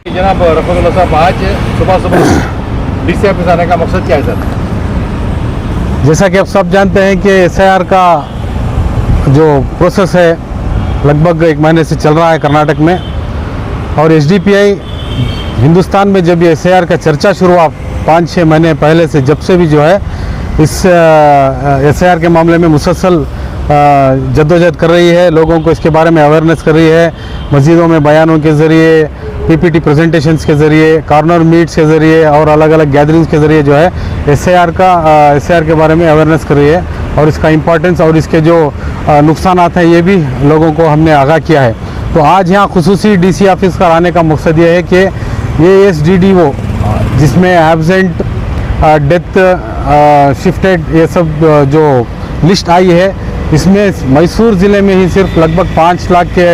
जनाब रफीकुल्लाह साहब, आज सुबह सुबह डीसी ऑफिस आने का मकसद क्या है सर? जैसा कि आप सब जानते हैं कि SIR का जो प्रोसेस है लगभग 1 महीने से चल रहा है कर्नाटक में, और SDPI हिंदुस्तान में जब ये SIR का चर्चा शुरू हुआ 5-6 महीने पहले से, जब से भी जो है इस SIR के मामले में मुसलसल जद्दोजहद कर रही है, लोगों को इसके बारे में अवेयरनेस कर रही है, मस्जिदों में बयानों के ज़रिए, PPT प्रेजेंटेशंस के ज़रिए, कॉर्नर मीट्स के ज़रिए और अलग अलग गैदरिंग्स के ज़रिए जो है SIR के बारे में अवेयरनेस कर रही है, और इसका इम्पोर्टेंस और इसके जो नुकसानात हैं ये भी लोगों को हमने आगाह किया है। तो आज यहाँ खुसूसी DC ऑफिस का आने का मकसद ये है कि ये SDDO जिसमें एब्सेंट, डेथ, शिफ्टेड, ये सब जो लिस्ट आई है, इसमें मैसूर ज़िले में ही सिर्फ लगभग 5 लाख के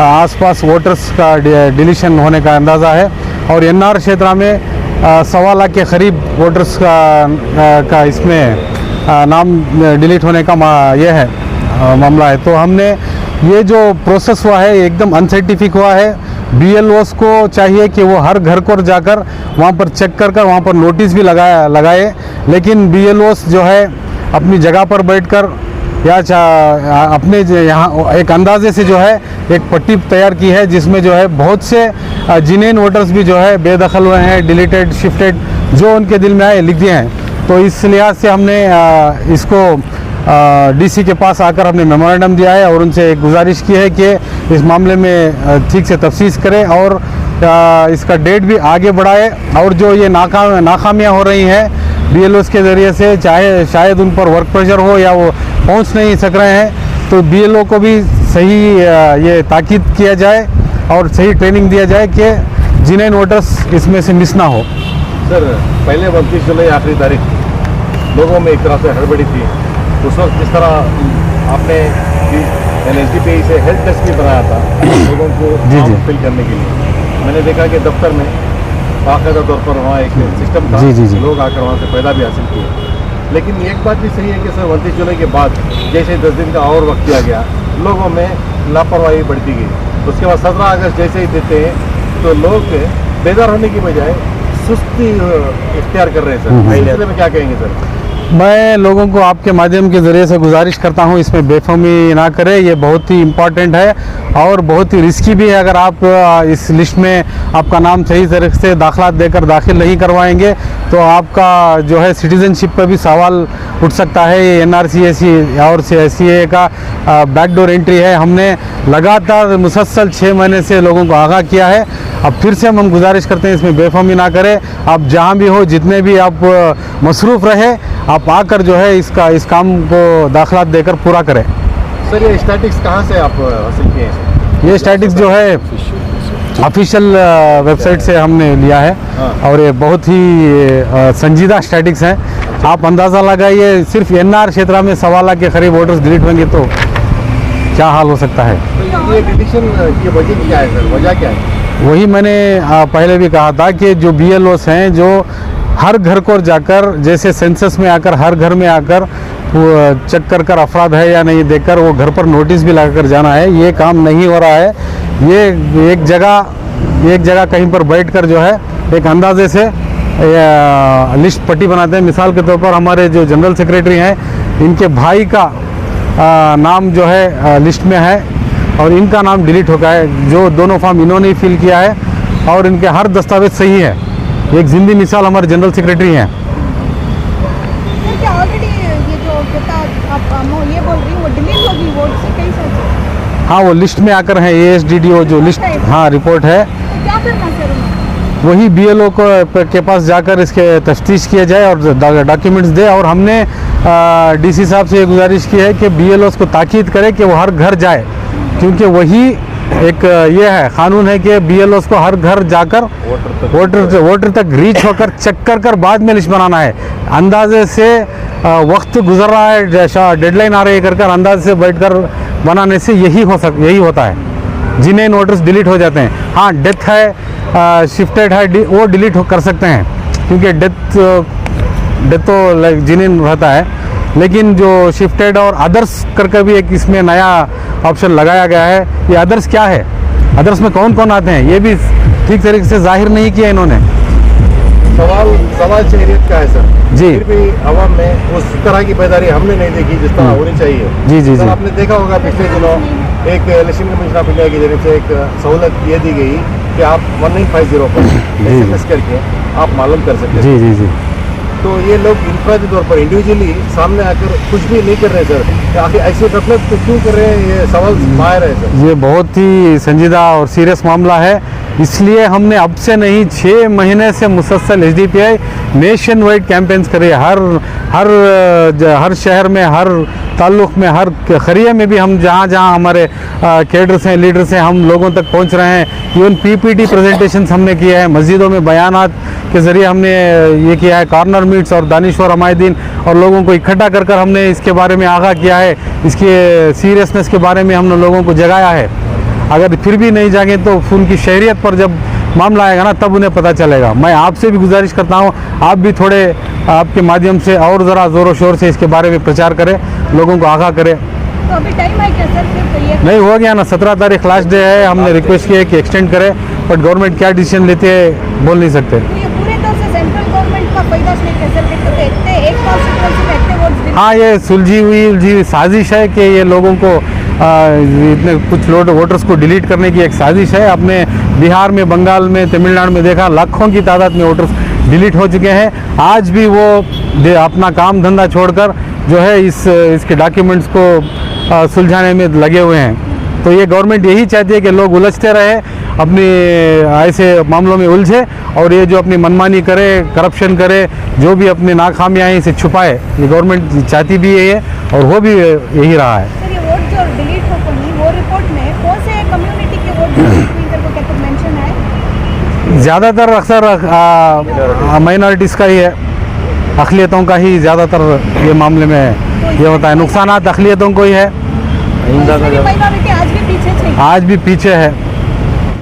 आसपास वोटर्स का डिलीशन होने का अंदाज़ा है, और NR क्षेत्र में 1.25 लाख के करीब वोटर्स का इसमें नाम डिलीट होने का ये है मामला है। तो हमने ये जो प्रोसेस हुआ है एकदम अनसाइंटिफिक हुआ है। BLOs को चाहिए कि वो हर घर को जाकर वहाँ पर चेक कर वहाँ पर नोटिस भी लगाए, लेकिन BLOs जो है अपनी जगह पर बैठकर या अपने यहाँ एक अंदाजे से जो है एक पट्टी तैयार की है, जिसमें जो है बहुत से जिनेन वोटर्स भी जो है बेदखल हुए हैं, डिलीटेड, शिफ्टेड, जो उनके दिल में आए लिख दिए हैं। तो इस लिहाज से हमने इसको DC के पास आकर हमने मेमोरेंडम दिया है और उनसे एक गुजारिश की है कि इस मामले में ठीक से तफ्तीश करें और इसका डेट भी आगे बढ़ाए, और जो ये नाकामियाँ हो रही हैं BLOs के ज़रिए से, चाहे शायद उन पर वर्क प्रेशर हो या वो पहुंच नहीं सक रहे हैं, तो BLO को भी सही ये ताकीद किया जाए और सही ट्रेनिंग दिया जाए कि जिनेन वोटर्स इसमें से मिस ना हो। सर, पहले 29 जुलाई आखिरी तारीख लोगों में एक तरह से हड़बड़ी थी, उस वक्त जिस तरह आपने SDPI से हेल्प डेस्क भी बनाया था लोगों को फॉर्म फिल करने के लिए, मैंने देखा कि दफ्तर में बाकायदा तौर पर वहाँ एक सिस्टम था, लोग आकर वहाँ से फ़ायदा भी हासिल किए। लेकिन एक बात भी सही है कि सर 29 जुलाई के बाद जैसे 10 दिन का और वक्त दिया गया, लोगों में लापरवाही बढ़ती गई। उसके बाद 17 अगस्त जैसे ही देते हैं तो लोग बेदार होने की बजाय सुस्ती इख्तियार कर रहे हैं सर। इस सिलसिले में क्या कहेंगे सर? मैं लोगों को आपके माध्यम के ज़रिए से गुजारिश करता हूं, इसमें बेफहमी ना करें। ये बहुत ही इम्पॉर्टेंट है और बहुत ही रिस्की भी है। अगर आप इस लिस्ट में आपका नाम सही तरीके से दाखिला देकर दाखिल नहीं करवाएंगे तो आपका जो है सिटीज़नशिप पर भी सवाल उठ सकता है। ये NRC और CA का बैकडोर एंट्री है। हमने लगातार मुसलसल 6 महीने से लोगों को आगाह किया है। अब फिर से हम गुजारिश करते हैं इसमें बेफहमी ना करें। आप जहां भी हो, जितने भी आप मसरूफ़ रहे, आप आकर जो है इस काम को दाखिला देकर पूरा करें। सर, ये स्टैटिक्स कहाँ से आप हासिल किए हैं? ये स्टैटिक्स जो है ऑफिशियल वेबसाइट से हमने लिया है। और ये बहुत ही संजीदा स्टैटिक्स हैं। आप अंदाज़ा लगाइए, सिर्फ NR क्षेत्र में 1.25 लाख के करीब वोटर्स डिलीट होंगे तो क्या हाल हो सकता है। तो ये डिलीशन की वजह क्या है सर? वजह क्या है? वही मैंने पहले भी कहा था कि जो BLOs हैं जो हर घर को जाकर, जैसे सेंसस में आकर हर घर में आकर चेक कर अफराद है या नहीं देखकर वो घर पर नोटिस भी लगाकर जाना है, ये काम नहीं हो रहा है। ये एक जगह कहीं पर बैठकर जो है एक अंदाजे से लिस्ट पट्टी बनाते हैं। मिसाल के तौर पर हमारे जो जनरल सेक्रेटरी हैं, इनके भाई का नाम जो है लिस्ट में है और इनका नाम डिलीट हो गया है। जो दोनों फॉर्म इन्होंने ही फिल किया है और इनके हर दस्तावेज सही है। एक जिंदी मिसाल हमारे जनरल सेक्रेटरी हैं। क्या ऑलरेडी ये जो आप ये बोल रही हैं वो डिलीट होगी वोट से कई साल? हाँ, वो लिस्ट में आकर हैं। SDDO जो लिस्ट, हाँ, रिपोर्ट है। तो क्या करना सर उन्हें? वही BLO के पास जाकर इसके तफ्तीश किया जाए और डॉक्यूमेंट्स दे। और हमने DC साहब से ये गुजारिश की है कि BLOs को ताकीद करें कि वो हर घर जाए, क्योंकि वही एक ये है, कानून है कि BLOs को हर घर जाकर वोटर तक रीच होकर चेक कर बाद में लिस्ट बनाना है। अंदाजे से वक्त गुजर रहा है, डेडलाइन आ रही है कर अंदाजे से बैठकर बनाने से यही होता है, जिन्हें वोटर्स डिलीट हो जाते हैं। हाँ, डेथ है, शिफ्टेड है, वो डिलीट कर सकते हैं, क्योंकि डेथ तो जिन्हें रहता है। लेकिन जो शिफ्टेड और अदर्स करके भी एक इसमें नया ऑप्शन लगाया गया है। ये अदर्स क्या है? अदर्स में कौन कौन आते हैं ये भी ठीक तरीके से जाहिर नहीं किया इन्होंने। सवाल शहरियत का है सर। जी। फिर भी अवाम में उस तरह की बेदारी हमने नहीं देखी जिस तरह होनी चाहिए। जी जी सर जी आपने देखा होगा पिछले दिनों एक इलेक्शन कमीशन ऑफ इंडिया की तरफ से एक सहूलत ये दी गई कि आप 1950 पर SMS करके आप मालूम कर सकते हैं। जी जी जी तो ये लोग इंफरादी तौर पर इंडिविजुअली सामने आकर कुछ भी नहीं कर रहे सर। आखिर ऐसी गफलत तो क्यों कर रहे हैं, ये सवाल बाहर है सर। ये बहुत ही संजीदा और सीरियस मामला है, इसलिए हमने अब से नहीं 6 महीने से मुसलसल SDPI नेशन वाइड कैंपेन्स करे। हर शहर में, हर ताल्लुक़ में, हर खरिया में भी हम जहाँ जहाँ हमारे कैडर्स हैं, लीडर्स हैं, हम लोगों तक पहुँच रहे हैं। इवन PPT प्रेजेंटेशंस हमने किया है, मस्जिदों में बयानात के ज़रिए हमने ये किया है, कॉर्नर मीट्स और दानिश्वर हमायदीन और लोगों को इकट्ठा कर कर हमने इसके बारे में आगाह किया है, इसके सीरियसनेस के बारे में हमने लोगों को जगाया है। अगर फिर भी नहीं जागे तो उनकी शहरियत पर जब मामला आएगा ना तब उन्हें पता चलेगा। मैं आपसे भी गुजारिश करता हूँ, आप भी थोड़े आपके माध्यम से और ज़रा ज़ोरों शोर से इसके बारे में प्रचार करें, लोगों को आगाह करें। तो अभी टाइम है क्या सर? फिर ये नहीं हो गया ना, 17 तारीख लास्ट डे है। हमने रिक्वेस्ट किया है कि एक्सटेंड करें, बट गवर्नमेंट क्या डिसीजन लेती है बोल नहीं सकते। तो ये पूरे तौर से सेंट्रल गवर्नमेंट का फायदा नहीं है सर। तो इतने एक कॉन्स्टिट्यूएंसी में इतने वोट्स हाँ, ये सुलझी हुई साजिश है कि ये लोगों को इतने कुछ वोटर्स को डिलीट करने की एक साजिश है। आपने बिहार में, बंगाल में, तमिलनाडु में देखा लाखों की तादाद में वोटर्स डिलीट हो चुके हैं। आज भी वो अपना काम धंधा छोड़कर जो है इसके डॉक्यूमेंट्स को सुलझाने में लगे हुए हैं। तो ये गवर्नमेंट यही चाहती है कि लोग उलझते रहे, अपनी ऐसे मामलों में उलझे और ये जो अपनी मनमानी करे, करप्शन करे, जो भी अपनी नाकामियाँ हैं इसे छुपाए, ये गवर्नमेंट चाहती भी यही है और वो भी यही रहा है। सर ये वोट जो डिलीट हो पड़ी वो रिपोर्ट में कौन से कम्युनिटी के वोट को क्या कुछ मेंशन है? ज़्यादातर अक्सर माइनॉरिटीज़ का ही है, अक़लियतों का ही ज़्यादातर ये मामले में ये होता है। नुकसानात अक़लियतों को ही है, माइनॉरिटी आज भी पीछे थी। आज भी पीछे है।